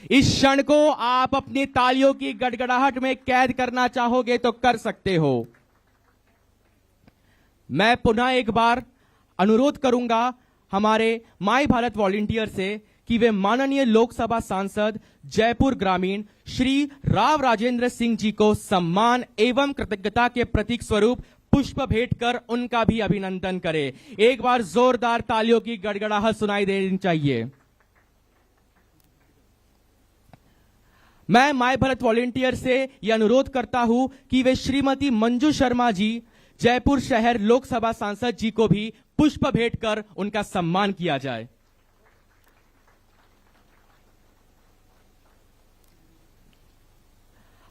इस क्षण को आप अपनी तालियों की गड़गड़ाहट में कैद करना चाहोगे तो कर सकते हो। मैं पुनः एक बार अनुरोध करूंगा हमारे माय भारत वॉलंटियर से कि वे माननीय लोकसभा सांसद जयपुर ग्रामीण श्री राव राजेंद्र सिंह जी को सम्मान एवं कृतज्ञता के प्रतीक स्वरूप पुष्प भेंट कर उनका भी अभिनंदन करें। एक बार जोरदार तालियों की गड़गड़ाहट सुनाई देनी चाहिए। मैं माय भारत वॉलंटियर से यह अनुरोध करता हूं कि वे श्रीमती मंजू शर्मा जी जयपुर शहर लोकसभा सांसद जी को भी पुष्प भेंट कर उनका सम्मान किया जाए।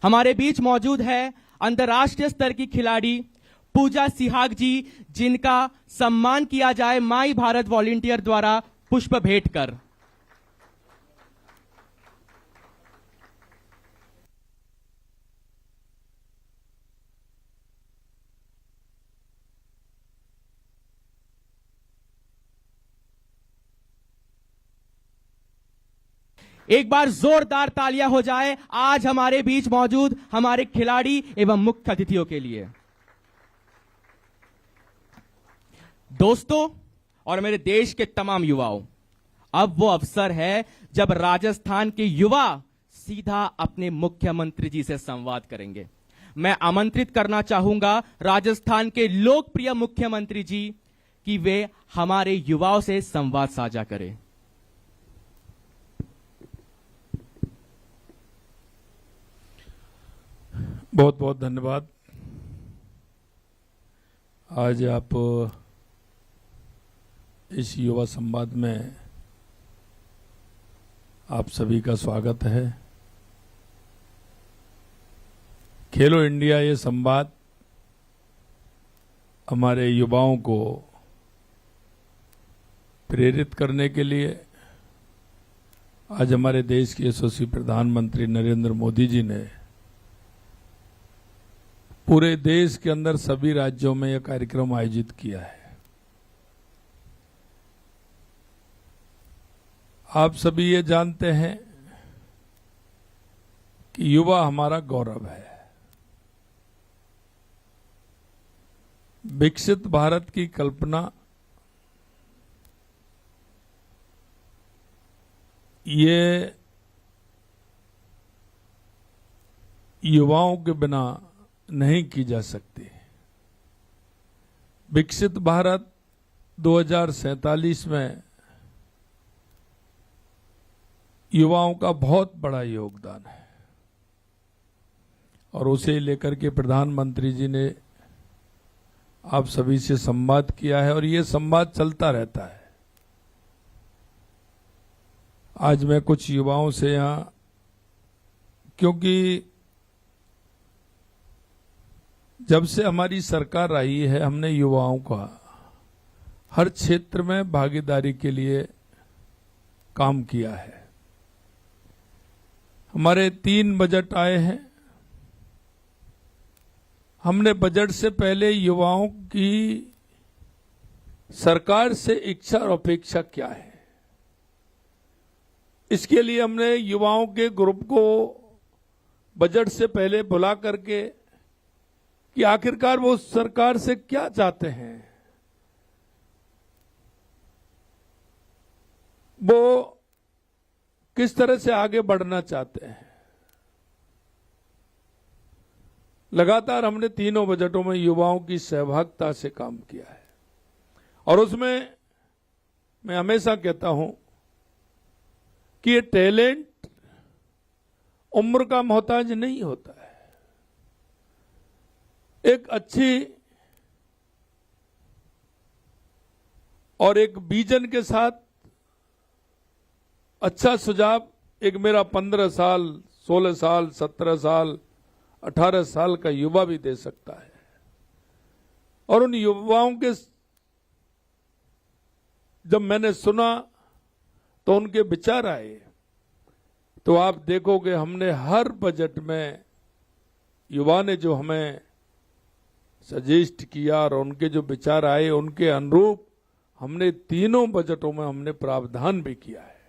हमारे बीच मौजूद है अंतर्राष्ट्रीय स्तर की खिलाड़ी पूजा सिहाग जी, जिनका सम्मान किया जाए माय भारत वॉलंटियर द्वारा पुष्प भेंट कर। एक बार जोरदार तालियां हो जाए आज हमारे बीच मौजूद हमारे खिलाड़ी एवं मुख्य अतिथियों के लिए। दोस्तों और मेरे देश के तमाम युवाओं, अब वो अवसर है जब राजस्थान के युवा सीधा अपने मुख्यमंत्री जी से संवाद करेंगे। मैं आमंत्रित करना चाहूंगा राजस्थान के लोकप्रिय मुख्यमंत्री जी कि वे हमारे युवाओं से संवाद साझा करें। बहुत बहुत धन्यवाद। आज आप इस युवा संवाद में आप सभी का स्वागत है। खेलो इंडिया ये संवाद हमारे युवाओं को प्रेरित करने के लिए आज हमारे देश के यशस्वी प्रधानमंत्री नरेंद्र मोदी जी ने पूरे देश के अंदर सभी राज्यों में यह कार्यक्रम आयोजित किया है। आप सभी ये जानते हैं कि युवा हमारा गौरव है। विकसित भारत की कल्पना ये युवाओं के बिना नहीं की जा सकती। विकसित भारत 2047 में युवाओं का बहुत बड़ा योगदान है और उसे लेकर के प्रधानमंत्री जी ने आप सभी से संवाद किया है और ये संवाद चलता रहता है। आज मैं कुछ युवाओं से यहां, क्योंकि जब से हमारी सरकार आई है हमने युवाओं का हर क्षेत्र में भागीदारी के लिए काम किया है। हमारे 3 बजट आए हैं। हमने बजट से पहले युवाओं की सरकार से इच्छा और अपेक्षा क्या है, इसके लिए हमने युवाओं के ग्रुप को बजट से पहले बुला करके कि आखिरकार वो सरकार से क्या चाहते हैं, वो किस तरह से आगे बढ़ना चाहते हैं। लगातार हमने तीनों बजटों में युवाओं की सहभागिता से काम किया है और उसमें मैं हमेशा कहता हूं कि ये टैलेंट उम्र का मोहताज नहीं होता है। एक अच्छी और एक विजन के साथ अच्छा सुझाव एक मेरा 15 साल, 16 साल, 17 साल, 18 साल का युवा भी दे सकता है। और उन युवाओं के जब मैंने सुना तो उनके विचार आए, तो आप देखोगे हमने हर बजट में युवा ने जो हमें सजेस्ट किया और उनके जो विचार आए उनके अनुरूप हमने तीनों बजटों में हमने प्रावधान भी किया है।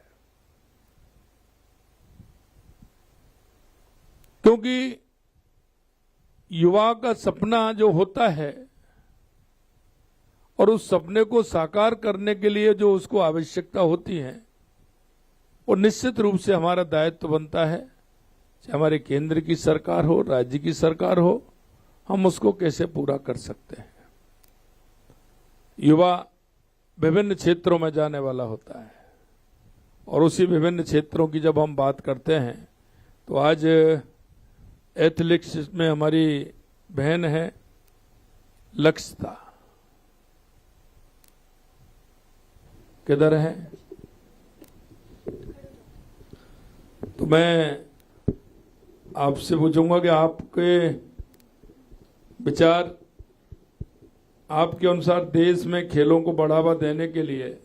क्योंकि युवा का सपना जो होता है और उस सपने को साकार करने के लिए जो उसको आवश्यकता होती है, वो निश्चित रूप से हमारा दायित्व बनता है, चाहे हमारे केंद्र की सरकार हो, राज्य की सरकार हो, हम उसको कैसे पूरा कर सकते हैं। युवा विभिन्न क्षेत्रों में जाने वाला होता है और उसी विभिन्न क्षेत्रों की जब हम बात करते हैं तो आज एथलेटिक्स में हमारी बहन है लक्षिता, किधर है? तो मैं आपसे पूछूंगा कि आपके विचार, आपके अनुसार देश में खेलों को बढ़ावा देने के लिए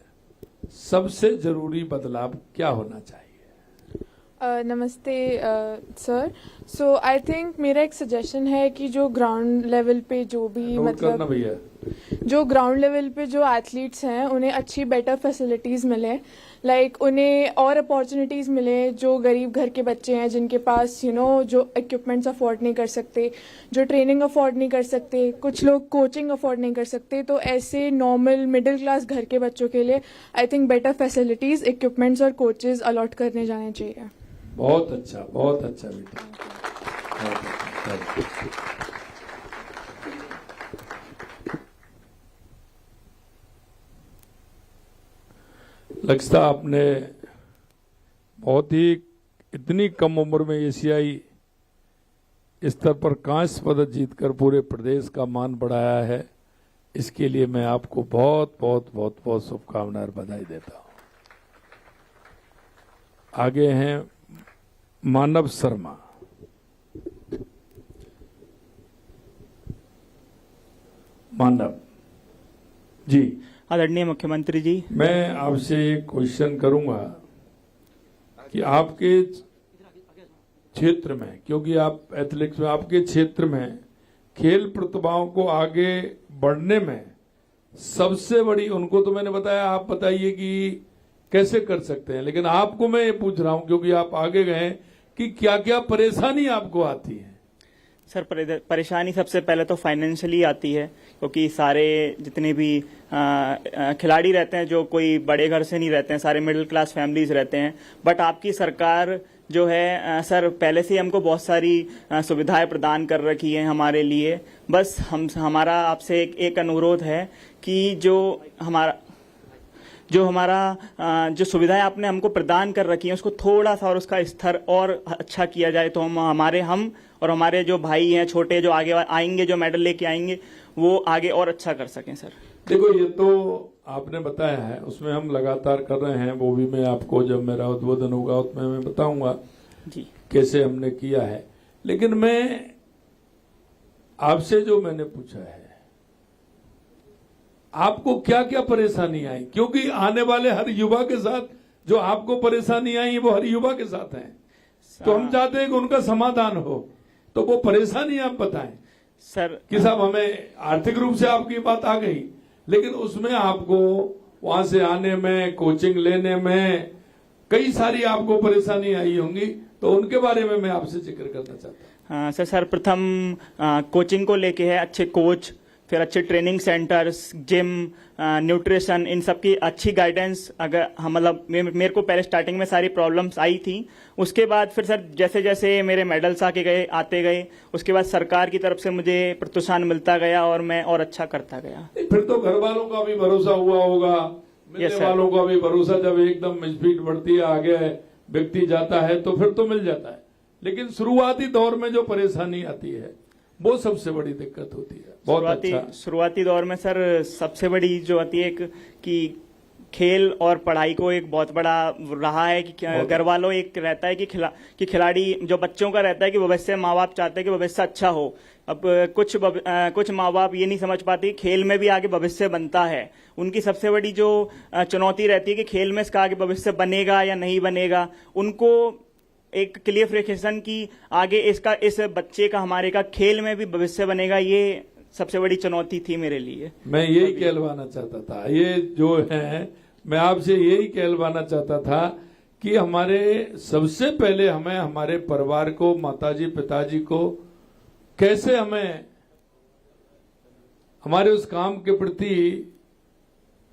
सबसे जरूरी बदलाव क्या होना चाहिए? नमस्ते सर। सो आई थिंक मेरा एक सजेशन है कि जो ग्राउंड लेवल पे जो भी नोट करना मतलब भैया। जो ग्राउंड लेवल पे जो एथलीट्स हैं उन्हें अच्छी बेटर फैसिलिटीज़ मिले, लाइक उन्हें और अपॉर्चुनिटीज़ मिले। जो गरीब घर के बच्चे हैं जिनके पास जो इक्विपमेंट्स अफोर्ड नहीं कर सकते, जो ट्रेनिंग अफोर्ड नहीं कर सकते, कुछ लोग कोचिंग अफोर्ड नहीं कर सकते, तो ऐसे नॉर्मल मिडिल क्लास घर के बच्चों के लिए I think better facilities, equipments और कोचेज अलॉट करने जाने चाहिए। बहुत अच्छा बेटा, बहुत अच्छा। लक्षिता, आपने बहुत ही इतनी कम उम्र में एशियाई स्तर पर कांस्य पदक जीतकर पूरे प्रदेश का मान बढ़ाया है। इसके लिए मैं आपको बहुत बहुत बहुत बहुत शुभकामनाएं और बधाई देता हूं। आगे हैं मानव शर्मा। मानव जी। आदरणीय मुख्यमंत्री जी, मैं आपसे एक क्वेश्चन करूंगा कि आपके क्षेत्र में, क्योंकि आप एथलेटिक्स में, आपके क्षेत्र में खेल प्रतिभाओं को आगे बढ़ने में सबसे बड़ी, उनको तो मैंने बताया, आप बताइए कि कैसे कर सकते हैं, लेकिन आपको मैं ये पूछ रहा हूं क्योंकि आप आगे गए कि क्या क्या परेशानी आपको आती है? सर परेशानी सबसे पहले तो फाइनेंशियली आती है, क्योंकि सारे जितने भी खिलाड़ी रहते हैं जो कोई बड़े घर से नहीं रहते हैं, सारे मिडिल क्लास फैमिलीज रहते हैं। बट आपकी सरकार जो है सर पहले से ही हमको बहुत सारी सुविधाएं प्रदान कर रखी हैं हमारे लिए। बस हमारा आपसे एक अनुरोध है कि जो जो सुविधाएं आपने हमको प्रदान कर रखी हैं उसको थोड़ा सा और उसका स्तर और अच्छा किया जाए, तो हम और हमारे जो भाई हैं छोटे जो आगे आएंगे, जो मेडल लेके आएंगे, वो आगे और अच्छा कर सकें। सर देखो, ये तो आपने बताया है, उसमें हम लगातार कर रहे हैं, वो भी मैं आपको जब मेरा उद्बोधन होगा उसमें मैं बताऊंगा जी कैसे हमने किया है। लेकिन मैं आपसे जो मैंने पूछा है, आपको क्या क्या परेशानी आई? क्योंकि आने वाले हर युवा के साथ जो आपको परेशानी आई वो हर युवा के साथ है, तो हम चाहते हैं कि उनका समाधान हो। तो वो परेशानी आप बताएं सर। कि साहब हमें आर्थिक रूप से आपकी बात आ गई, लेकिन उसमें आपको वहां से आने में, कोचिंग लेने में कई सारी आपको परेशानी आई होंगी, तो उनके बारे में मैं आपसे जिक्र करना चाहता हूँ। सर प्रथम कोचिंग को लेके है, अच्छे कोच, फिर अच्छे ट्रेनिंग सेंटर्स, जिम, न्यूट्रिशन, इन सब की अच्छी गाइडेंस। अगर हम मतलब मेरे को पहले स्टार्टिंग में सारी प्रॉब्लम्स आई थी, उसके बाद फिर सर जैसे जैसे मेरे मेडल्स आते गए, उसके बाद सरकार की तरफ से मुझे प्रोत्साहन मिलता गया और मैं और अच्छा करता गया। फिर तो घर वालों का भी भरोसा हुआ होगा, मिलने वालों का भी भरोसा, जब एकदम स्पीड बढ़ती है, आगे व्यक्ति जाता है तो फिर तो मिल जाता है। लेकिन शुरुआती दौर में जो परेशानी आती है वो सबसे बड़ी दिक्कत होती है। बहुत शुरुआती दौर में सर सबसे बड़ी जो आती है कि खेल और पढ़ाई को एक बहुत बड़ा रहा है कि घर वालों एक रहता है कि खिलाड़ी जो बच्चों का रहता है कि भविष्य, माँ बाप चाहते हैं कि भविष्य अच्छा हो। अब कुछ माँ बाप ये नहीं समझ पाती खेल में भी आगे भविष्य बनता है। उनकी सबसे बड़ी जो चुनौती रहती है कि खेल में इसका आगे भविष्य बनेगा या नहीं बनेगा। उनको एक क्लियरिफिकेशन की आगे इस बच्चे का, हमारे का खेल में भी भविष्य बनेगा, ये सबसे बड़ी चुनौती थी मेरे लिए। मैं यही कहलवाना चाहता था, ये जो है मैं आपसे यही कहलवाना चाहता था कि हमारे सबसे पहले हमें हमारे परिवार को, माताजी पिताजी को कैसे हमें हमारे उस काम के प्रति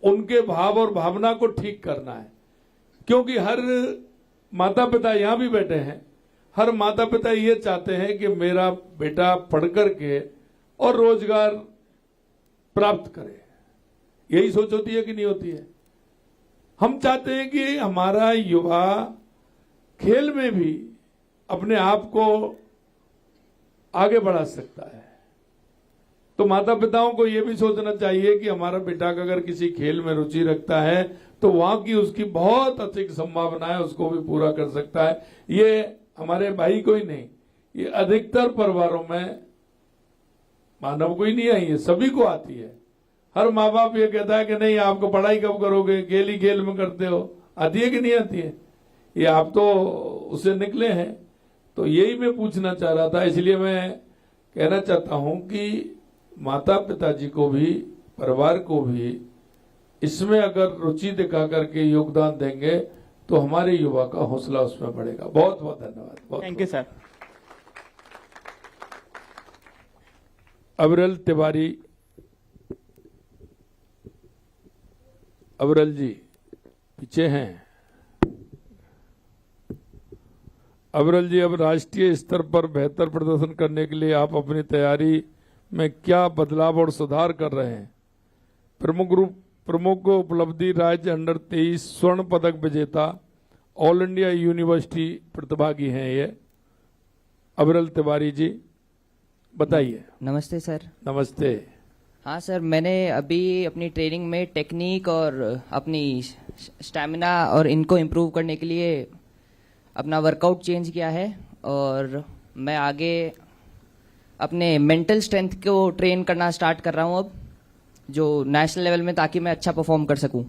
उनके भाव और भावना को ठीक करना है। क्योंकि हर माता पिता यहां भी बैठे हैं, हर माता पिता ये चाहते हैं कि मेरा बेटा पढ़ करके और रोजगार प्राप्त करे। यही सोच होती है कि नहीं होती है? हम चाहते हैं कि हमारा युवा खेल में भी अपने आप को आगे बढ़ा सकता है। तो माता पिताओं को यह भी सोचना चाहिए कि हमारा बेटा अगर किसी खेल में रुचि रखता है तो वहां की उसकी बहुत अधिक संभावना है, उसको भी पूरा कर सकता है। ये हमारे भाई को ही नहीं, ये अधिकतर परिवारों में मानव को ही नहीं आई है, सभी को आती है। हर माँ बाप ये कहता है कि नहीं आपको पढ़ाई कब करोगे, खेल ही खेल में करते हो। आती है कि नहीं आती है? ये आप तो उससे निकले हैं। तो यही मैं पूछना चाह रहा था, इसलिए मैं कहना चाहता हूं कि माता पिताजी को भी, परिवार को भी इसमें अगर रुचि दिखा करके योगदान देंगे तो हमारे युवा का हौसला उसमें बढ़ेगा। बहुत बहुत धन्यवाद। Thank you sir. अविरल तिवारी, अविरल जी पीछे हैं। अविरल जी, अब राष्ट्रीय स्तर पर बेहतर प्रदर्शन करने के लिए आप अपनी तैयारी में क्या बदलाव और सुधार कर रहे हैं? प्रमुख उपलब्धि राज्य अंडर 23 स्वर्ण पदक विजेता ऑल इंडिया यूनिवर्सिटी प्रतिभागी हैं ये। अविरल तिवारी जी बताइए। नमस्ते सर। नमस्ते। हाँ सर, मैंने अभी अपनी ट्रेनिंग में टेक्निक और अपनी स्टैमिना और इनको इम्प्रूव करने के लिए अपना वर्कआउट चेंज किया है और मैं आगे अपने मेंटल स्ट्रेंथ को ट्रेन करना स्टार्ट कर रहा हूँ अब, जो नेशनल लेवल में, ताकि मैं अच्छा परफॉर्म कर सकूं।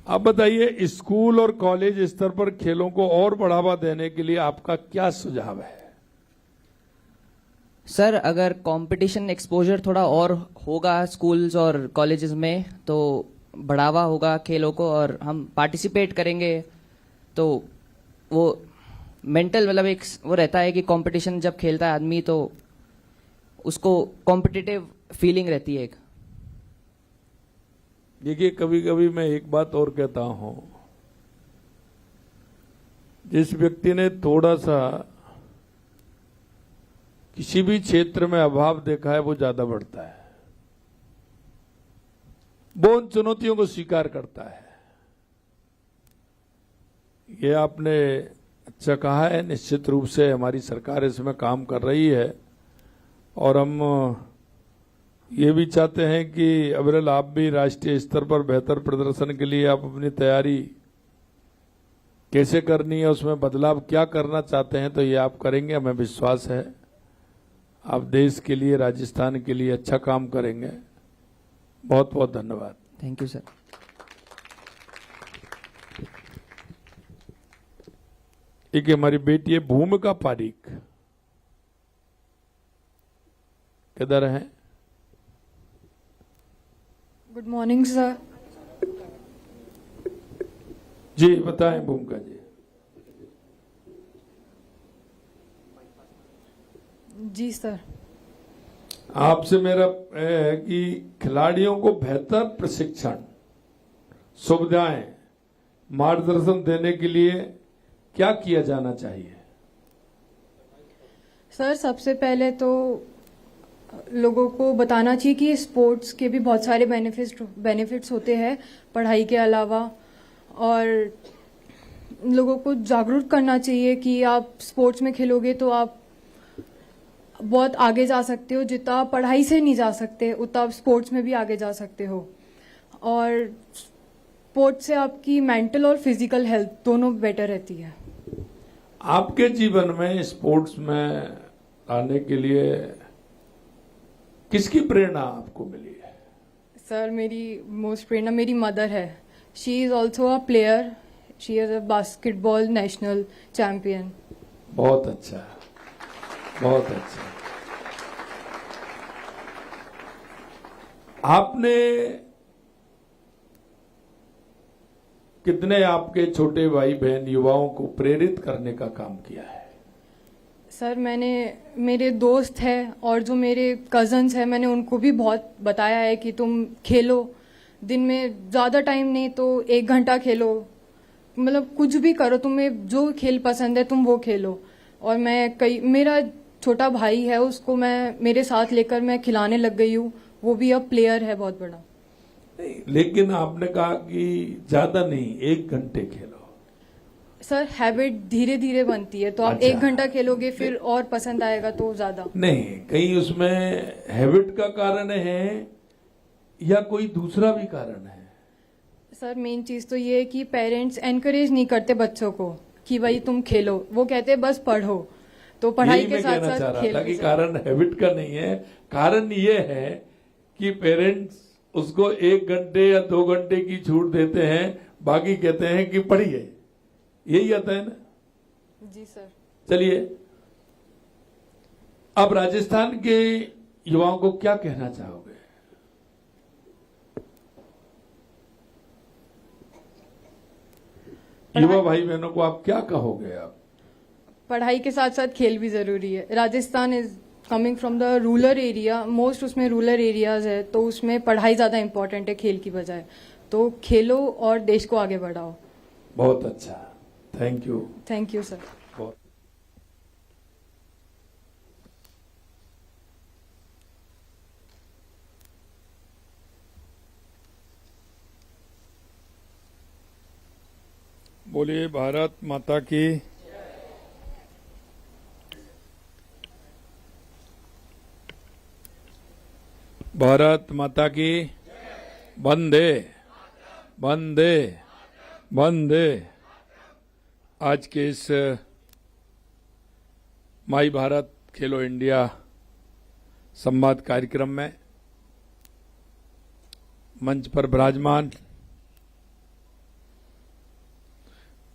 आप बताइए, स्कूल और कॉलेज स्तर पर खेलों को और बढ़ावा देने के लिए आपका क्या सुझाव है? सर, अगर कंपटीशन एक्सपोजर थोड़ा और होगा स्कूल्स और कॉलेजेस में तो बढ़ावा होगा खेलों को और हम पार्टिसिपेट करेंगे तो वो मेंटल मतलब एक वो रहता है कि कंपटीशन जब खेलता है आदमी तो उसको कॉम्पिटिटिव फीलिंग रहती है एक। देखिए, कभी कभी मैं एक बात और कहता हूं, जिस व्यक्ति ने थोड़ा सा किसी भी क्षेत्र में अभाव देखा है वो ज्यादा बढ़ता है, वो उन चुनौतियों को स्वीकार करता है। ये आपने अच्छा कहा है। निश्चित रूप से हमारी सरकार इसमें काम कर रही है और हम ये भी चाहते हैं कि अविरल आप भी राष्ट्रीय स्तर पर बेहतर प्रदर्शन के लिए आप अपनी तैयारी कैसे करनी है, उसमें बदलाव क्या करना चाहते हैं तो ये आप करेंगे, हमें विश्वास है। आप देश के लिए, राजस्थान के लिए अच्छा काम करेंगे। बहुत बहुत धन्यवाद। Thank you sir. एक हमारी बेटी है भूमिका पारीक, किधर है? Good morning sir. जी बताएं भूमिका जी। जी सर। आपसे मेरा है कि खिलाड़ियों को बेहतर प्रशिक्षण, सुविधाएं, मार्गदर्शन देने के लिए क्या किया जाना चाहिए? सर, सबसे पहले तो लोगों को बताना चाहिए कि स्पोर्ट्स के भी बहुत सारे बेनिफिट्स होते हैं पढ़ाई के अलावा, और लोगों को जागरूक करना चाहिए कि आप स्पोर्ट्स में खेलोगे तो आप बहुत आगे जा सकते हो। जितना आप पढ़ाई से नहीं जा सकते उतना आप स्पोर्ट्स में भी आगे जा सकते हो, और स्पोर्ट्स से आपकी मेंटल और फिजिकल हेल्थ दोनों बेटर रहती है। आपके जीवन में स्पोर्ट्स में आने के लिए किसकी प्रेरणा आपको मिली है? सर, मेरी मोस्ट प्रेरणा मेरी मदर है। She is also a player, she is a basketball national champion. बहुत अच्छा, बहुत अच्छा। आपने कितने आपके छोटे भाई बहन युवाओं को प्रेरित करने का काम किया है? सर मैंने मेरे दोस्त है और जो मेरे कजन्स हैं मैंने उनको भी बहुत बताया है कि तुम खेलो, दिन में ज़्यादा टाइम नहीं तो 1 घंटा खेलो, मतलब कुछ भी करो, तुम्हें जो खेल पसंद है तुम वो खेलो। और मेरा छोटा भाई है, उसको मैं मेरे साथ लेकर मैं खिलाने लग गई हूँ, वो भी अब प्लेयर है बहुत बड़ा। नहीं, लेकिन आपने कहा कि ज्यादा नहीं, 1 घंटे खेलो। सर हैबिट धीरे धीरे बनती है, तो आप अच्छा। 1 घंटा खेलोगे फिर और पसंद आएगा तो ज्यादा। नहीं, कहीं उसमें हैबिट का कारण है या कोई दूसरा भी कारण है? सर मेन चीज तो ये है कि पेरेंट्स एनकरेज नहीं करते बच्चों को कि भाई तुम खेलो, वो कहते हैं बस पढ़ो, तो पढ़ाई यही के मैं साथ कहना चाह साथ रहा खेल था भी कि सर। कारण हैबिट का नहीं है, कारण ये है कि पेरेंट्स उसको 1 घंटे या 2 घंटे की छूट देते हैं, बाकी कहते हैं कि पढ़िए, यही आता है ना। जी सर। चलिए, अब राजस्थान के युवाओं को क्या कहना चाहोगे? युवा भाई बहनों को आप क्या कहोगे? आप पढ़ाई के साथ साथ खेल भी जरूरी है। Rajasthan is coming from the rural area, most उसमें रूरल एरियाज है, तो उसमें पढ़ाई ज्यादा इंपॉर्टेंट है खेल की बजाय, तो खेलो और देश को आगे बढ़ाओ। बहुत अच्छा, thank you. Thank you sir. बहुत बोलिए भारत माता की। भारत माता की। वंदे वंदे वंदे। आज के इस माई भारत खेलो इंडिया संवाद कार्यक्रम में मंच पर विराजमान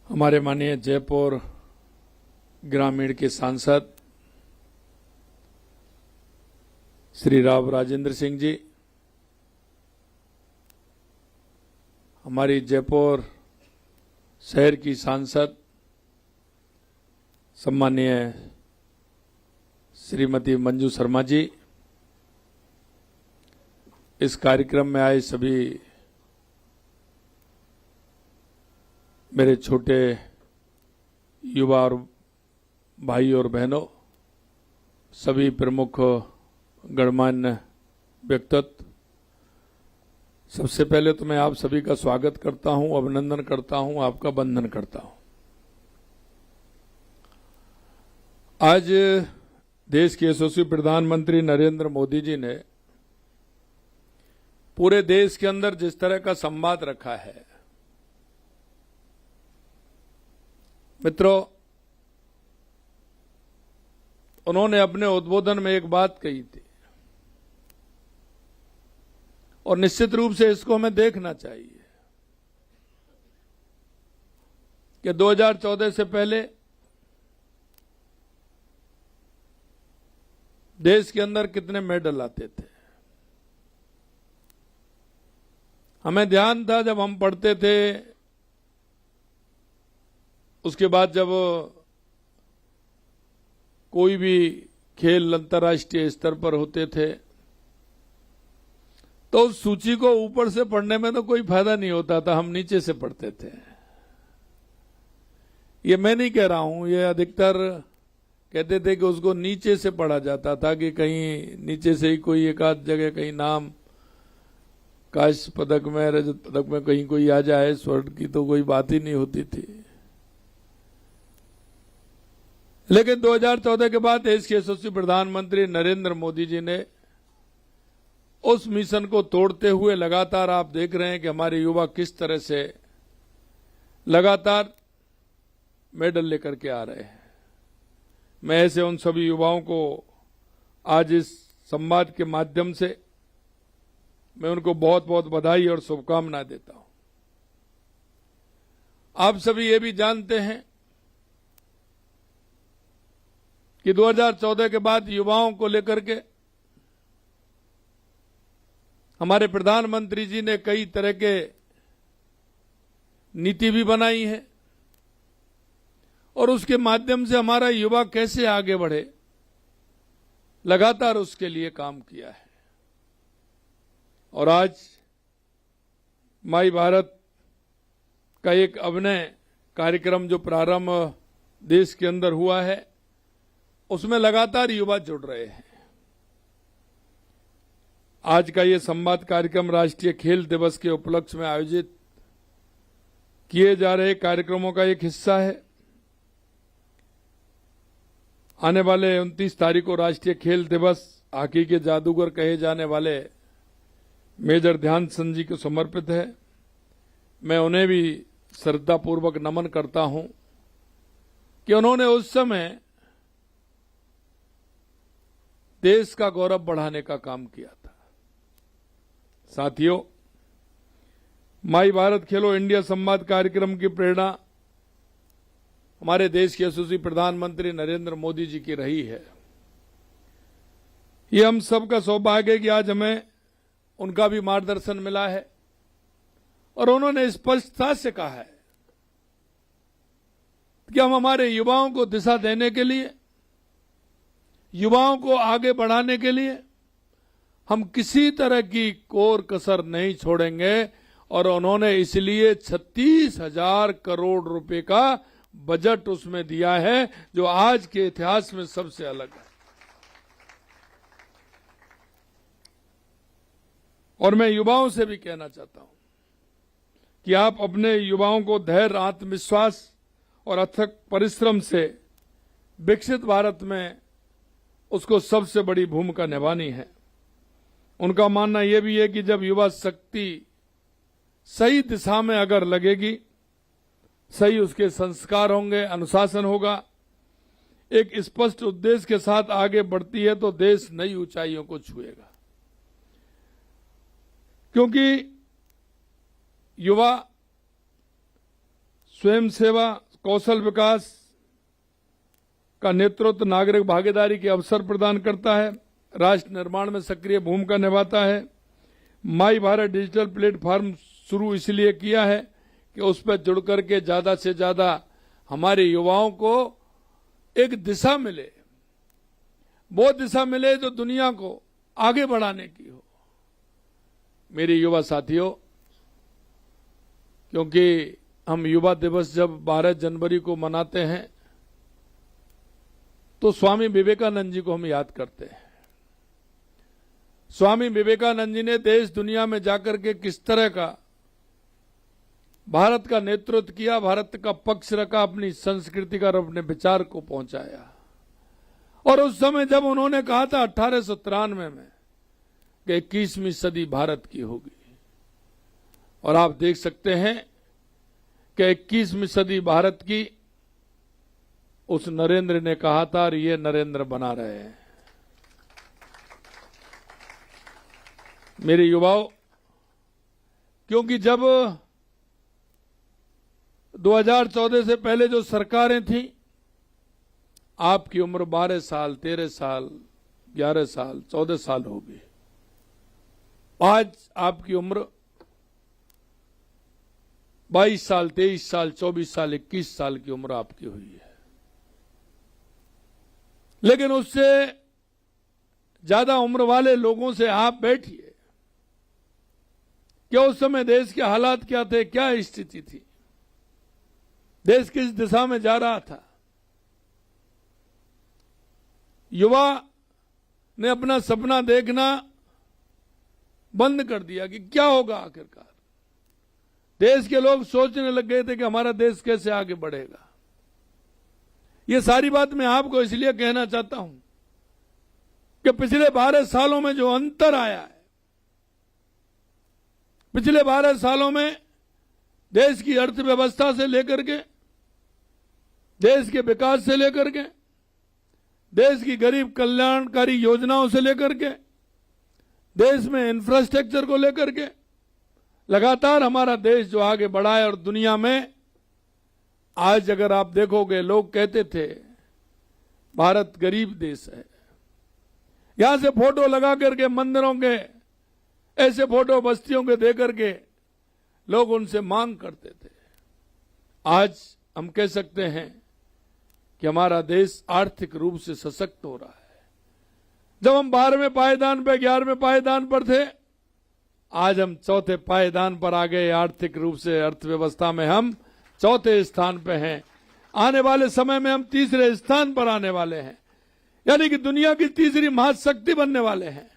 हमारे माननीय जयपुर ग्रामीण के सांसद श्री राव राजेंद्र सिंह जी, हमारी जयपुर शहर की सांसद सम्माननीय श्रीमती मंजू शर्मा जी, इस कार्यक्रम में आए सभी मेरे छोटे युवा और भाई और बहनों, सभी प्रमुख गणमान्य व्यक्तित्व, सबसे पहले तो मैं आप सभी का स्वागत करता हूं, अभिनंदन करता हूं, आपका वंदन करता हूं। आज देश के यशस्वी प्रधानमंत्री नरेंद्र मोदी जी ने पूरे देश के अंदर जिस तरह का संवाद रखा है, मित्रों, उन्होंने अपने उद्बोधन में एक बात कही थी और निश्चित रूप से इसको हमें देखना चाहिए कि 2014 से पहले देश के अंदर कितने मेडल आते थे। हमें ध्यान था जब हम पढ़ते थे, उसके बाद जब कोई भी खेल अंतर्राष्ट्रीय स्तर पर होते थे तो उस सूची को ऊपर से पढ़ने में तो कोई फायदा नहीं होता था, हम नीचे से पढ़ते थे। ये मैं नहीं कह रहा हूं, ये अधिकतर कहते थे कि उसको नीचे से पढ़ा जाता था कि कहीं नीचे से ही कोई एक आध जगह कहीं नाम कांस्य पदक में, रजत पदक में कहीं कोई आ जाए, स्वर्ण की तो कोई बात ही नहीं होती थी। लेकिन 2014 के बाद देश के यशस्वी प्रधानमंत्री नरेंद्र मोदी जी ने उस मिशन को तोड़ते हुए लगातार आप देख रहे हैं कि हमारे युवा किस तरह से लगातार मेडल लेकर के आ रहे हैं। मैं ऐसे उन सभी युवाओं को आज इस संवाद के माध्यम से मैं उनको बहुत बहुत बधाई और शुभकामनाएं देता हूं। आप सभी ये भी जानते हैं कि 2014 के बाद युवाओं को लेकर के हमारे प्रधानमंत्री जी ने कई तरह के नीति भी बनाई है और उसके माध्यम से हमारा युवा कैसे आगे बढ़े, लगातार उसके लिए काम किया है। और आज माई भारत का एक अभिनय कार्यक्रम जो प्रारंभ देश के अंदर हुआ है, उसमें लगातार युवा जुड़ रहे हैं। आज का ये संवाद कार्यक्रम राष्ट्रीय खेल दिवस के उपलक्ष्य में आयोजित किए जा रहे कार्यक्रमों का एक हिस्सा है। आने वाले 29 तारीख को राष्ट्रीय खेल दिवस हॉकी के जादूगर कहे जाने वाले मेजर ध्यानचंद जी को समर्पित है। मैं उन्हें भी श्रद्धापूर्वक नमन करता हूं कि उन्होंने उस समय देश का गौरव बढ़ाने का काम किया था। साथियों, माई भारत खेलो इंडिया संवाद कार्यक्रम की प्रेरणा हमारे देश के यशस्वी प्रधानमंत्री नरेंद्र मोदी जी की रही है। ये हम सबका सौभाग्य है कि आज हमें उनका भी मार्गदर्शन मिला है और उन्होंने स्पष्टता से कहा है कि हम हमारे युवाओं को दिशा देने के लिए, युवाओं को आगे बढ़ाने के लिए हम किसी तरह की कोर कसर नहीं छोड़ेंगे। और उन्होंने इसलिए 36,000 करोड़ रुपए का बजट उसमें दिया है, जो आज के इतिहास में सबसे अलग है। और मैं युवाओं से भी कहना चाहता हूं कि आप अपने युवाओं को धैर्य, आत्मविश्वास और अथक परिश्रम से विकसित भारत में उसको सबसे बड़ी भूमिका निभानी है। उनका मानना यह भी है कि जब युवा शक्ति सही दिशा में अगर लगेगी, सही उसके संस्कार होंगे, अनुशासन होगा, एक स्पष्ट उद्देश्य के साथ आगे बढ़ती है, तो देश नई ऊंचाइयों को छुएगा। क्योंकि युवा स्वयं सेवा, कौशल विकास का नेतृत्व, नागरिक भागीदारी के अवसर प्रदान करता है, राष्ट्र निर्माण में सक्रिय भूमिका निभाता है। माई भारत डिजिटल प्लेटफॉर्म शुरू इसलिए किया है कि उस पर जुड़ करके ज्यादा से ज्यादा हमारे युवाओं को एक दिशा मिले, वो दिशा मिले जो दुनिया को आगे बढ़ाने की हो। मेरे युवा साथियों, क्योंकि हम युवा दिवस जब 12 जनवरी को मनाते हैं तो स्वामी विवेकानंद जी को हम याद करते हैं। स्वामी विवेकानंद जी ने देश दुनिया में जाकर के किस तरह का भारत का नेतृत्व किया, भारत का पक्ष रखा, अपनी संस्कृति का और अपने विचार को पहुंचाया। और उस समय जब उन्होंने कहा था 1893 में कि 21वीं सदी भारत की होगी, और आप देख सकते हैं कि 21वीं सदी भारत की उस नरेंद्र ने कहा था, और ये नरेंद्र बना रहे हैं। मेरे युवाओं, क्योंकि जब 2014 से पहले जो सरकारें थीं, आपकी उम्र 12 साल, 13 साल, 11 साल, 14 साल होगी। आज आपकी उम्र 22 साल, 23 साल, 24 साल, 21 साल की उम्र आपकी हुई है। लेकिन उससे ज्यादा उम्र वाले लोगों से आप बैठिए, क्या उस समय देश के हालात क्या थे, क्या स्थिति थी, देश किस दिशा में जा रहा था। युवा ने अपना सपना देखना बंद कर दिया कि क्या होगा आखिरकार। देश के लोग सोचने लग गए थे कि हमारा देश कैसे आगे बढ़ेगा। ये सारी बात मैं आपको इसलिए कहना चाहता हूं कि पिछले 12 सालों में जो अंतर आया है, पिछले 12 सालों में देश की अर्थव्यवस्था से लेकर के, देश के विकास से लेकर के, देश की गरीब कल्याणकारी योजनाओं से लेकर के, देश में इंफ्रास्ट्रक्चर को लेकर के लगातार हमारा देश जो आगे बढ़ा है। और दुनिया में आज अगर आप देखोगे, लोग कहते थे भारत गरीब देश है, यहां से फोटो लगा करके मंदिरों के ऐसे फोटो बस्तियों के दे करके लोग उनसे मांग करते थे आज हम कह सकते हैं कि हमारा देश आर्थिक रूप से सशक्त हो रहा है। जब हम 12वें पायदान पे 11वें पायदान पर थे, आज हम चौथे पायदान पर आ गए। आर्थिक रूप से अर्थव्यवस्था में हम चौथे स्थान पे हैं। आने वाले समय में हम तीसरे स्थान पर आने वाले हैं, यानी कि दुनिया की तीसरी महाशक्ति बनने वाले हैं।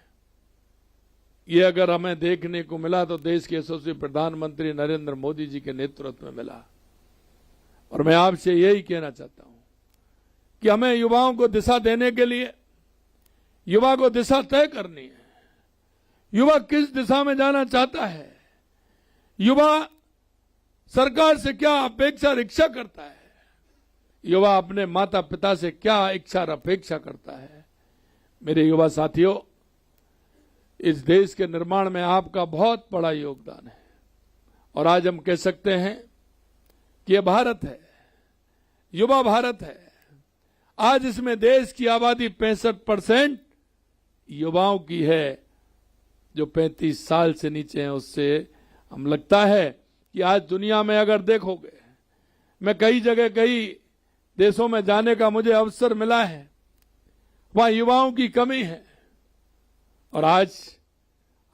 ये अगर हमें देखने को मिला तो देश के यशस्वी प्रधानमंत्री नरेंद्र मोदी जी के नेतृत्व में मिला। और मैं आपसे यही कहना चाहता हूं कि हमें युवाओं को दिशा देने के लिए युवा को दिशा तय करनी है। युवा किस दिशा में जाना चाहता है, युवा सरकार से क्या अपेक्षा इच्छा करता है, युवा अपने माता पिता से क्या इच्छा और अपेक्षा करता है। मेरे युवा साथियों, इस देश के निर्माण में आपका बहुत बड़ा योगदान है। और आज हम कह सकते हैं कि यह भारत है, युवा भारत है। आज इसमें देश की आबादी 65% युवाओं की है, जो 35 साल से नीचे हैं। उससे हम लगता है कि आज दुनिया में अगर देखोगे, मैं कई जगह कई देशों में जाने का मुझे अवसर मिला है, वहां युवाओं की कमी है। और आज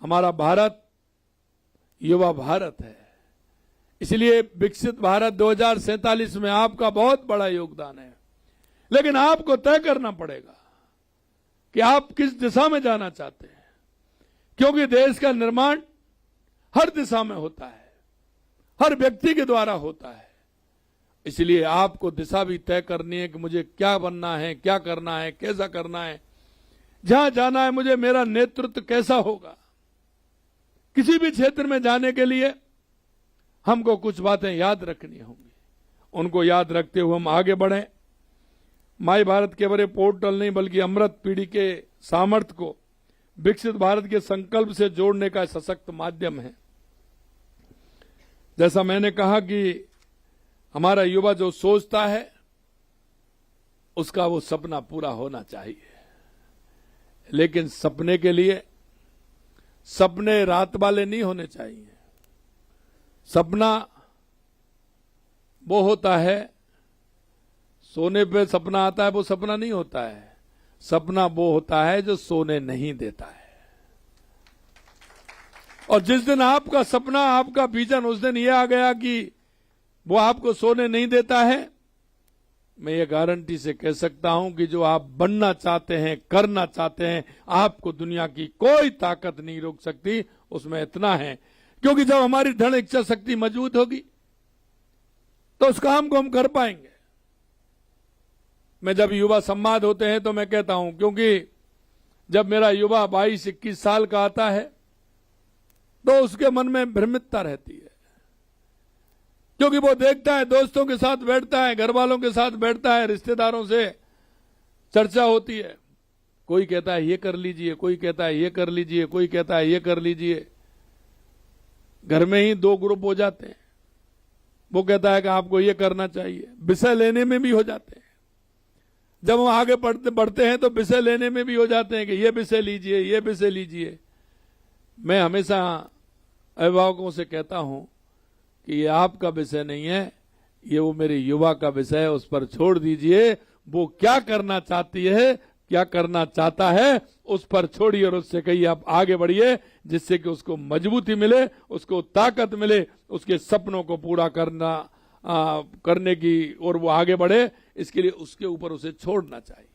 हमारा भारत युवा भारत है। इसलिए विकसित भारत 2047 में आपका बहुत बड़ा योगदान है। लेकिन आपको तय करना पड़ेगा कि आप किस दिशा में जाना चाहते हैं, क्योंकि देश का निर्माण हर दिशा में होता है, हर व्यक्ति के द्वारा होता है। इसलिए आपको दिशा भी तय करनी है कि मुझे क्या बनना है, क्या करना है, कैसा करना है, जहां जाना है मुझे, मेरा नेतृत्व कैसा होगा। किसी भी क्षेत्र में जाने के लिए हमको कुछ बातें याद रखनी होंगी। उनको याद रखते हुए हम आगे बढ़ें। माई भारत केवल पोर्टल नहीं, बल्कि अमृत पीढ़ी के सामर्थ्य को विकसित भारत के संकल्प से जोड़ने का सशक्त माध्यम है। जैसा मैंने कहा कि हमारा युवा जो सोचता है उसका वो सपना पूरा होना चाहिए। लेकिन सपने के लिए सपने रात वाले नहीं होने चाहिए। सपना वो होता है, सोने पे सपना आता है, वो सपना नहीं होता है। सपना वो होता है जो सोने नहीं देता है। और जिस दिन आपका सपना, आपका विजन उस दिन ये आ गया कि वो आपको सोने नहीं देता है, मैं ये गारंटी से कह सकता हूं कि जो आप बनना चाहते हैं, करना चाहते हैं, आपको दुनिया की कोई ताकत नहीं रोक सकती। उसमें इतना है, क्योंकि जब हमारी दृढ़ इच्छा शक्ति मजबूत होगी तो उस काम को हम कर पाएंगे। मैं जब युवा संवाद होते हैं तो मैं कहता हूं, क्योंकि जब मेरा युवा 22-21 साल का आता है तो उसके मन में भ्रमितता रहती है, क्योंकि वो देखता है, दोस्तों के साथ बैठता है, घर वालों के साथ बैठता है, रिश्तेदारों से चर्चा होती है। कोई कहता है ये कर लीजिए, कोई कहता है ये कर लीजिए, कोई कहता है ये कर लीजिए। घर में ही 2 ग्रुप हो जाते हैं। वो कहता है कि आपको ये करना चाहिए। विषय लेने में भी हो जाते हैं। जब हम आगे बढ़ते हैं तो विषय लेने में भी हो जाते हैं कि ये विषय लीजिए, ये विषय लीजिए। मैं हमेशा अभिभावकों से कहता हूं कि ये आपका विषय नहीं है, ये वो मेरे युवा का विषय है, उस पर छोड़ दीजिए। वो क्या करना चाहती है, क्या करना चाहता है, उस पर छोड़िए और उससे कहिए आप आगे बढ़िए, जिससे कि उसको मजबूती मिले, उसको ताकत मिले, उसके सपनों को पूरा करने की और वो आगे बढ़े। इसके लिए उसके ऊपर उसे छोड़ना चाहिए।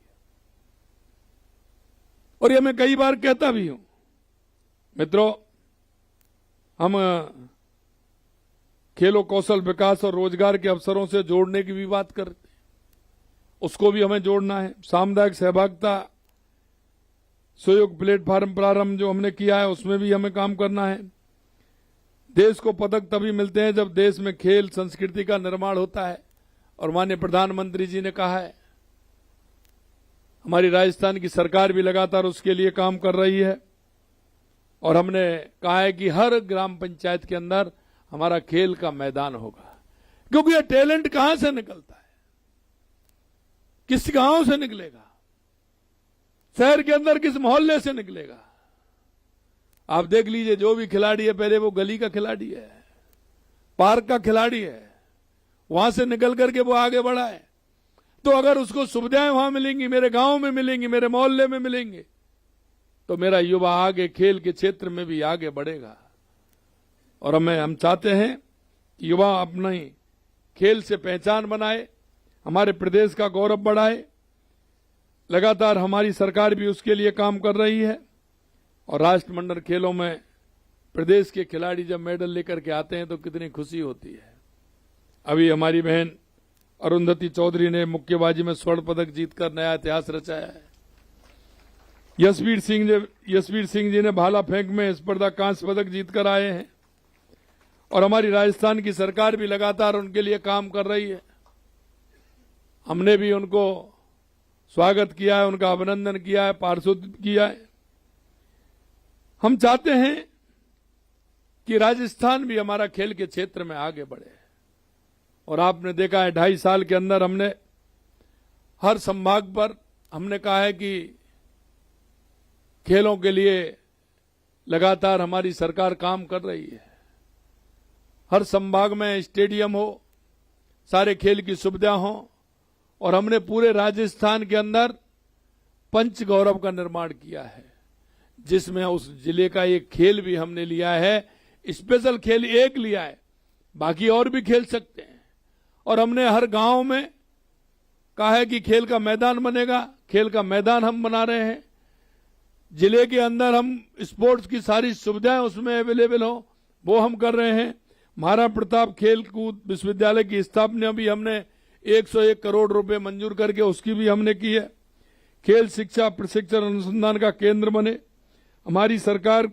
और ये मैं कई बार कहता भी हूं। मित्रों, हम खेलों, कौशल विकास और रोजगार के अवसरों से जोड़ने की भी बात करते हैं, उसको भी हमें जोड़ना है। सामुदायिक सहभागिता सहयोग प्लेटफॉर्म प्रारंभ जो हमने किया है, उसमें भी हमें काम करना है। देश को पदक तभी मिलते हैं जब देश में खेल संस्कृति का निर्माण होता है। और माननीय प्रधानमंत्री जी ने कहा है, हमारी राजस्थान की सरकार भी लगातार उसके लिए काम कर रही है। और हमने कहा है कि हर ग्राम पंचायत के अंदर हमारा खेल का मैदान होगा, क्योंकि ये टैलेंट कहां से निकलता है, किस गांव से निकलेगा, शहर के अंदर किस मोहल्ले से निकलेगा। आप देख लीजिए, जो भी खिलाड़ी है पहले वो गली का खिलाड़ी है, पार्क का खिलाड़ी है, वहां से निकल करके वो आगे बढ़ा है। तो अगर उसको सुविधाएं वहां मिलेंगी, मेरे गांव में मिलेंगी, मेरे मोहल्ले में मिलेंगे, तो मेरा युवा आगे खेल के क्षेत्र में भी आगे बढ़ेगा। और हम चाहते हैं कि युवा अपनी खेल से पहचान बनाए, हमारे प्रदेश का गौरव बढ़ाए। लगातार हमारी सरकार भी उसके लिए काम कर रही है। और राष्ट्रमंडल खेलों में प्रदेश के खिलाड़ी जब मेडल लेकर के आते हैं तो कितनी खुशी होती है। अभी हमारी बहन अरुंधति चौधरी ने मुक्केबाजी में स्वर्ण पदक जीतकर नया इतिहास रचाया है। यशवीर सिंह जी ने भाला फेंक में स्पर्धा कांस्य पदक जीतकर आए हैं। और हमारी राजस्थान की सरकार भी लगातार उनके लिए काम कर रही है। हमने भी उनको स्वागत किया है, उनका अभिनंदन किया है, पारितोषिक किया है। हम चाहते हैं कि राजस्थान भी हमारा खेल के क्षेत्र में आगे बढ़े। और आपने देखा है 2.5 साल के अंदर हमने हर संभाग पर हमने कहा है कि खेलों के लिए लगातार हमारी सरकार काम कर रही है। हर संभाग में स्टेडियम हो, सारे खेल की सुविधा हो। और हमने पूरे राजस्थान के अंदर पंच गौरव का निर्माण किया है, जिसमें उस जिले का एक खेल भी हमने लिया है। स्पेशल खेल एक लिया है, बाकी और भी खेल सकते हैं। और हमने हर गांव में कहा है कि खेल का मैदान बनेगा। खेल का मैदान हम बना रहे हैं। जिले के अंदर हम स्पोर्ट्स की सारी सुविधाएं उसमें अवेलेबल हो, वो हम कर रहे हैं। महाराणा प्रताप खेल कूद विश्वविद्यालय की स्थापना भी हमने 101 करोड़ रुपए मंजूर करके उसकी भी हमने की है। खेल शिक्षा प्रशिक्षण अनुसंधान का केंद्र बने। हमारी सरकार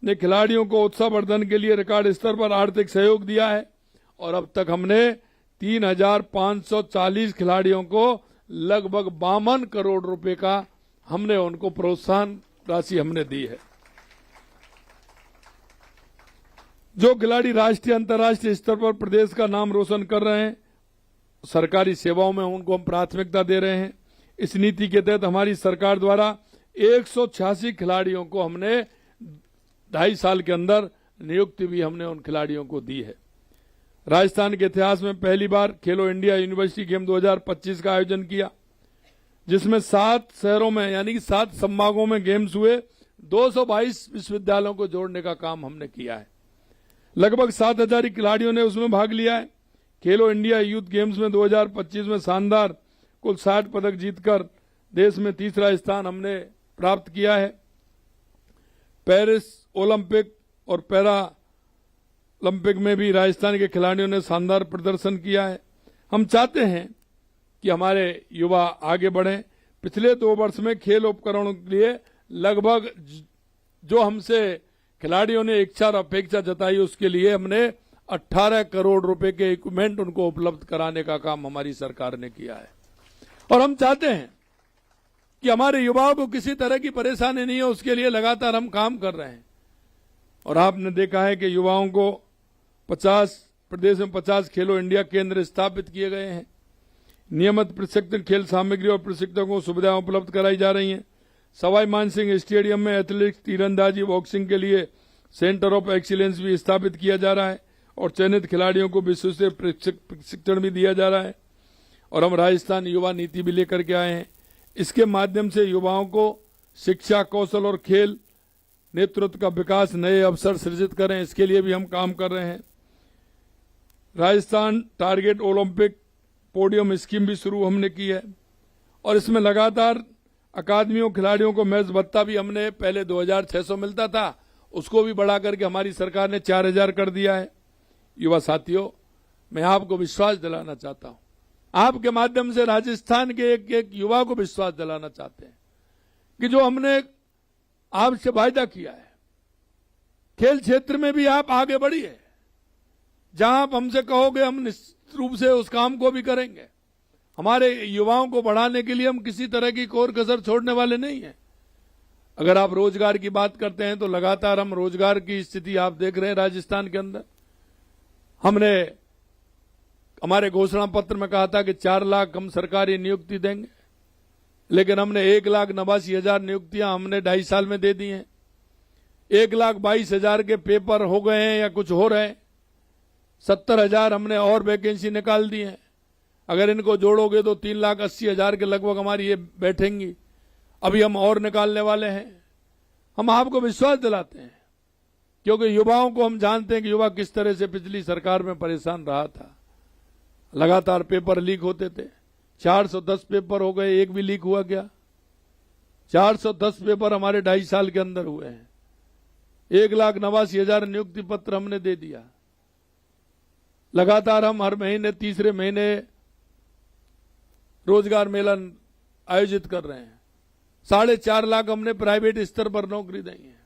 ने खिलाड़ियों को उत्साहवर्धन के लिए रिकॉर्ड स्तर पर आर्थिक सहयोग दिया है। और अब तक हमने 3,540 खिलाड़ियों को लगभग 52 करोड़ रुपए का हमने उनको प्रोत्साहन राशि हमने दी है। जो खिलाड़ी राष्ट्रीय अंतर्राष्ट्रीय स्तर पर प्रदेश का नाम रोशन कर रहे हैं, सरकारी सेवाओं में उनको हम प्राथमिकता दे रहे हैं। इस नीति के तहत हमारी सरकार द्वारा 186 खिलाड़ियों को हमने 2.5 साल के अंदर नियुक्ति भी हमने उन खिलाड़ियों को दी है। राजस्थान के इतिहास में पहली बार खेलो इंडिया यूनिवर्सिटी गेम 2025 का आयोजन किया, जिसमें 7 शहरों में यानी कि 7 संभागों में गेम्स हुए। 222 विश्वविद्यालयों को जोड़ने का काम हमने किया है। लगभग 7,000 खिलाड़ियों ने उसमें भाग लिया है। खेलो इंडिया यूथ गेम्स में 2025 में शानदार कुल 60 पदक जीतकर देश में तीसरा स्थान हमने प्राप्त किया है। पेरिस ओलंपिक और पैरा ओलंपिक में भी राजस्थान के खिलाड़ियों ने शानदार प्रदर्शन किया है। हम चाहते हैं कि हमारे युवा आगे बढ़ें। पिछले 2 वर्ष में खेल उपकरणों के लिए लगभग जो हमसे खिलाड़ियों ने इच्छा और अपेक्षा जताई, उसके लिए हमने 18 करोड़ रुपए के इक्विपमेंट उनको उपलब्ध कराने का काम हमारी सरकार ने किया है। और हम चाहते हैं कि हमारे युवाओं को किसी तरह की परेशानी नहीं हो, उसके लिए लगातार हम काम कर रहे हैं। और आपने देखा है कि युवाओं को प्रदेश में 50 खेलो इंडिया केंद्र स्थापित किए गए हैं। नियमित प्रशिक्षण खेल सामग्री और प्रशिक्षकों को सुविधाएं उपलब्ध कराई जा रही हैं। सवाई मानसिंह स्टेडियम में एथलेटिक्स, तीरंदाजी, बॉक्सिंग के लिए सेंटर ऑफ एक्सीलेंस भी स्थापित किया जा रहा है। और चयनित खिलाड़ियों को विश्व प्रशिक्षण भी दिया जा रहा है। और हम राजस्थान युवा नीति भी लेकर के आए हैं। इसके माध्यम से युवाओं को शिक्षा, कौशल और खेल नेतृत्व का विकास, नए अवसर सृजित करें, इसके लिए भी हम काम कर रहे हैं। Rajasthan target Olympic podium scheme भी शुरू हमने की है। और इसमें लगातार अकादमियों खिलाड़ियों को मैच भत्ता भी हमने पहले 2,600 मिलता था, उसको भी बढ़ा करके हमारी सरकार ने 4,000 कर दिया है। युवा साथियों, मैं आपको विश्वास दिलाना चाहता हूं, आपके माध्यम से राजस्थान के एक युवा को विश्वास दिलाना चाहते हैं कि जो हमने आपसे वायदा किया है, खेल क्षेत्र में भी आप आगे बढ़िए। जहां आप हमसे कहोगे हम निश्चित रूप से उस काम को भी करेंगे। हमारे युवाओं को बढ़ाने के लिए हम किसी तरह की कोर कसर छोड़ने वाले नहीं हैं। अगर आप रोजगार की बात करते हैं तो लगातार हम रोजगार की स्थिति आप देख रहे हैं राजस्थान के अंदर। हमने हमारे घोषणा पत्र में कहा था कि 4 लाख हम सरकारी नियुक्ति देंगे, लेकिन हमने 1,89,000 नियुक्तियां हमने 2.5 साल में दे दी हैं। 1,22,000 के पेपर हो गए हैं या कुछ हो रहे हैं। 70,000 हमने और वैकेंसी निकाल दी है। अगर इनको जोड़ोगे तो 3,80,000 के लगभग हमारी ये बैठेंगी। अभी हम और निकालने वाले हैं। हम आपको विश्वास दिलाते हैं, क्योंकि युवाओं को हम जानते हैं कि युवा किस तरह से पिछली सरकार में परेशान रहा था। लगातार पेपर लीक होते थे। 410 पेपर हो गए, एक भी लीक हुआ क्या? 410 पेपर हमारे 2.5 साल के अंदर हुए हैं। 1,89,000 नियुक्ति पत्र हमने दे दिया। लगातार हम हर महीने तीसरे महीने रोजगार मेला आयोजित कर रहे हैं। 4.5 लाख हमने प्राइवेट स्तर पर नौकरी दी है।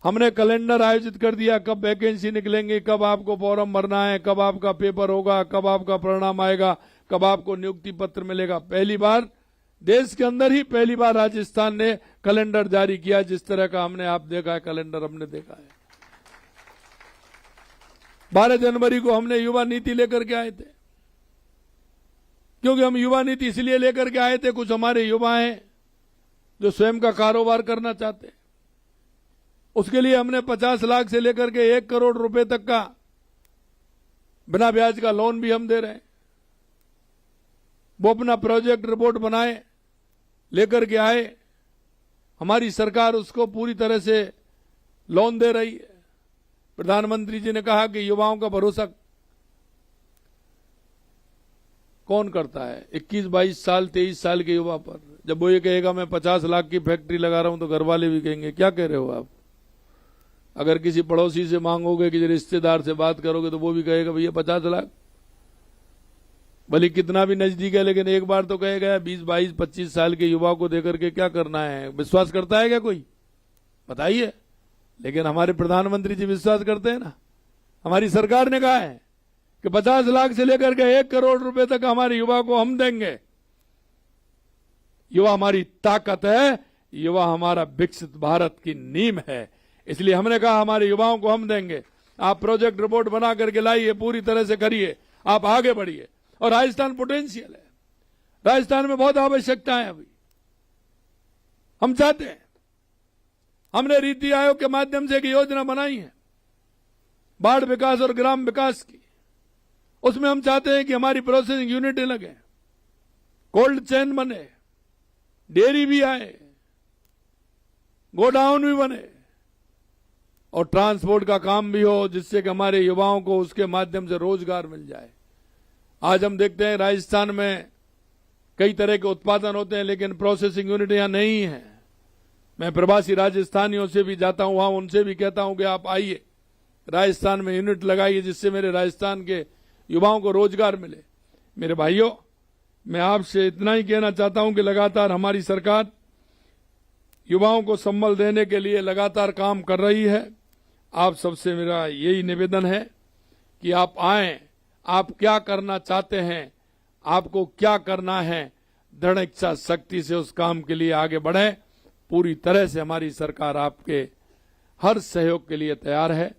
हमने कैलेंडर आयोजित कर दिया, कब वैकेंसी निकलेंगे, कब आपको फॉर्म भरना है, कब आपका पेपर होगा, कब आपका परिणाम आएगा, कब आपको नियुक्ति पत्र मिलेगा। पहली बार देश के अंदर ही पहली बार राजस्थान ने कैलेंडर जारी किया। जिस तरह का हमने आप देखा है कैलेंडर हमने देखा है। 12 जनवरी को हमने युवा नीति लेकर के आए थे, क्योंकि हम युवा नीति इसलिए लेकर के आए थे, कुछ हमारे युवा हैं जो स्वयं का कारोबार करना चाहते हैं। उसके लिए हमने 50 लाख से लेकर के 1 करोड़ रुपए तक का बिना ब्याज का लोन भी हम दे रहे हैं। वो अपना प्रोजेक्ट रिपोर्ट बनाए, लेकर के आए, हमारी सरकार उसको पूरी तरह से लोन दे रही है। प्रधानमंत्री जी ने कहा कि युवाओं का भरोसा कौन करता है? 21, 22 साल, 23 साल के युवा पर। जब वो ये कहेगा मैं 50 लाख की फैक्ट्री लगा रहा हूं, तो घर वाले भी कहेंगे क्या कह रहे हो आप? अगर किसी पड़ोसी से मांगोगे, किसी रिश्तेदार से बात करोगे, तो वो भी कहेगा भैया 50 लाख। भले कितना भी नजदीक है, लेकिन एक बार तो कहेगा 20, 22, 25 साल के युवा को देकर के क्या करना है? विश्वास करता है क्या कोई? बताइए। लेकिन हमारे प्रधानमंत्री जी विश्वास करते हैं ना। हमारी सरकार ने कहा है कि 50 लाख से लेकर के 1 करोड़ रुपए तक हमारे युवा को हम देंगे। युवा हमारी ताकत है, युवा हमारा विकसित भारत की नींव है। इसलिए हमने कहा हमारे युवाओं को हम देंगे। आप प्रोजेक्ट रिपोर्ट बना करके लाइए, पूरी तरह से करिए, आप आगे बढ़िए। और राजस्थान पोटेंशियल है, राजस्थान में बहुत आवश्यकताएं अभी हम चाहते हैं। हमने नीति आयोग के माध्यम से एक योजना बनाई है बाढ़ विकास और ग्राम विकास की। उसमें हम चाहते हैं कि हमारी प्रोसेसिंग यूनिटें लगे, कोल्ड चेन बने, डेयरी भी आए, गोडाउन भी बने और ट्रांसपोर्ट का काम भी हो, जिससे कि हमारे युवाओं को उसके माध्यम से रोजगार मिल जाए। आज हम देखते हैं राजस्थान में कई तरह के उत्पादन होते हैं, लेकिन प्रोसेसिंग यूनिट यहां नहीं है। मैं प्रवासी राजस्थानियों से भी जाता हूं वहां, उनसे भी कहता हूं कि आप आइए राजस्थान में यूनिट लगाइए, जिससे मेरे राजस्थान के युवाओं को रोजगार मिले। मेरे भाइयों, मैं आपसे इतना ही कहना चाहता हूं कि लगातार हमारी सरकार युवाओं को संबल देने के लिए लगातार काम कर रही है। आप सबसे मेरा यही निवेदन है कि आप आएं, आप क्या करना चाहते हैं, आपको क्या करना है, दृढ़ इच्छा शक्ति से उस काम के लिए आगे बढ़ें। पूरी तरह से हमारी सरकार आपके हर सहयोग के लिए तैयार है।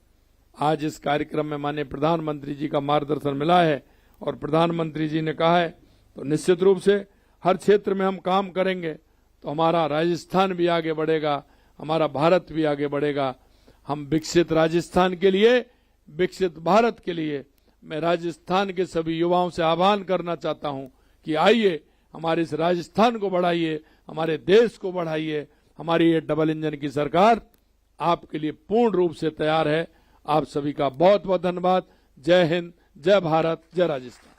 आज इस कार्यक्रम में माननीय प्रधानमंत्री जी का मार्गदर्शन मिला है और प्रधानमंत्री जी ने कहा है, तो निश्चित रूप से हर क्षेत्र में हम काम करेंगे तो हमारा राजस्थान भी आगे बढ़ेगा, हमारा भारत भी आगे बढ़ेगा। हम विकसित राजस्थान के लिए, विकसित भारत के लिए मैं राजस्थान के सभी युवाओं से आह्वान करना चाहता हूं कि आइए, हमारे इस राजस्थान को बढ़ाइए, हमारे देश को बढ़ाइए। हमारी ये डबल इंजन की सरकार आपके लिए पूर्ण रूप से तैयार है। आप सभी का बहुत बहुत धन्यवाद। जय हिंद, जय भारत, जय राजस्थान।